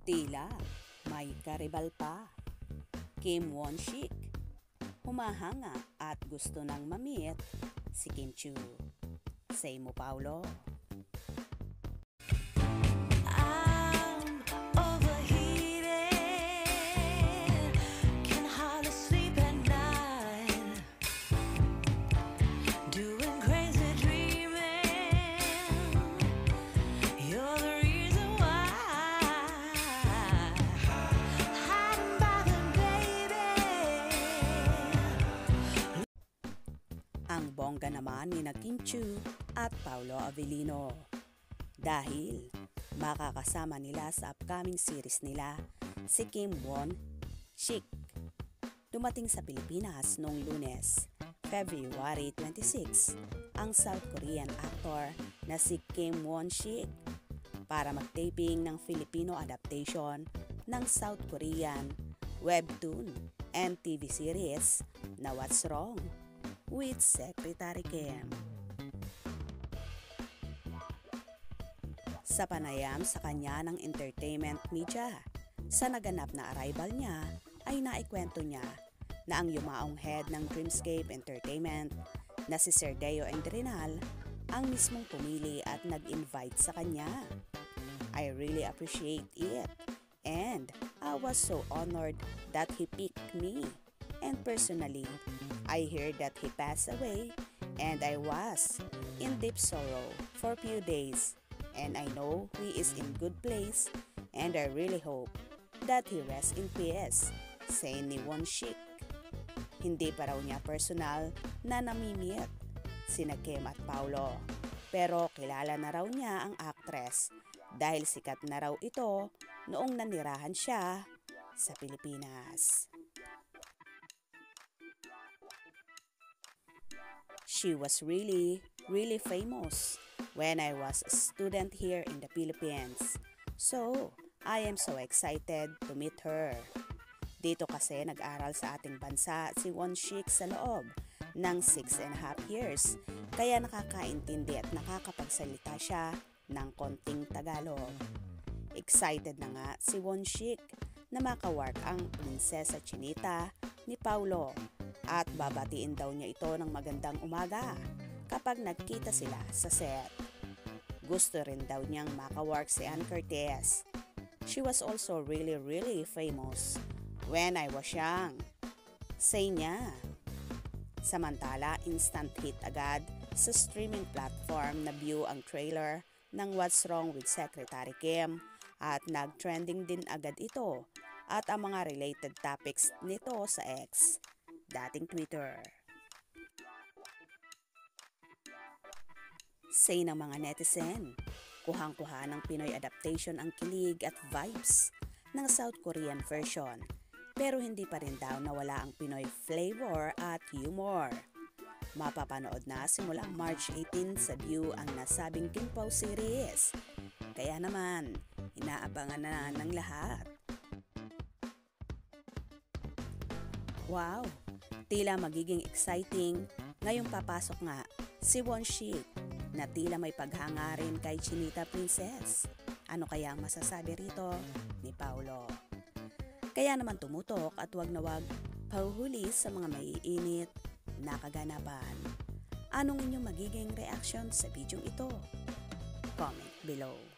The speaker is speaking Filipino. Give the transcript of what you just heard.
Tila may karibal pa. Kim Won-sik, humahanga at gusto nang ma-meet si Kim Chu. Say mo, Paulo. Ang bongga naman ni na Kim Chu at Paolo Avellino dahil makakasama nila sa upcoming series nila si Kim Won-sik. Dumating sa Pilipinas noong Lunes, February 26, ang South Korean actor na si Kim Won-sik para mag-taping ng Filipino adaptation ng South Korean webtoon and TV series na What's Wrong with Secretary Kim. Sa panayam sa kanya ng entertainment media, sa naganap na arrival niya ay naikwento niya na ang yumaong head ng Dreamscape Entertainment na si Serdeo Endrinal ang mismong pumili at nag-invite sa kanya. I really appreciate it and I was so honored that he picked me. And personally, I heard that he passed away and I was in deep sorrow for a few days and I know he is in good place and I really hope that he rests in peace, say ni Won-sik. Hindi pa raw niya personal na namimit sina Kim at Paolo pero kilala na raw niya ang actress dahil sikat na raw ito noong nanirahan siya sa Pilipinas. She was really famous when I was a student here in the Philippines. So, I am so excited to meet her. Dito kasi nag-aral sa ating bansa si Won-sik sa loob ng 6.5 years. Kaya nakakaintindi at nakakapagsalita siya ng konting Tagalog. Excited na nga si Won-sik na makawork ang Prinsesa Chinita ni Paulo. At babatiin daw niya ito ng magandang umaga kapag nagkita sila sa set. Gusto rin daw niyang makawork si Ann Curtis. She was also really famous when I was young, say niya. Samantala, instant hit agad sa streaming platform na view ang trailer ng What's Wrong with Secretary Kim at nag-trending din agad ito at ang mga related topics nito sa X, dating Twitter. Say ng mga netizen, kuhang-kuha ng Pinoy adaptation ang kilig at vibes ng South Korean version. Pero hindi pa rin daw nawala ang Pinoy flavor at humor. Mapapanood na simula March 18 sa View ang nasabing Kim Pao series. Kaya naman, inaabangan na ng lahat. Wow! Tila magiging exciting ngayong papasok nga si Won-sik na tila may paghanga rin kay Chinita Princess. Ano kaya ang masasabi rito ni Paulo? Kaya naman tumutok at wag na wag pahuhuli sa mga maiinit na kaganapan. Anong inyong magiging reaction sa video ito? Comment below.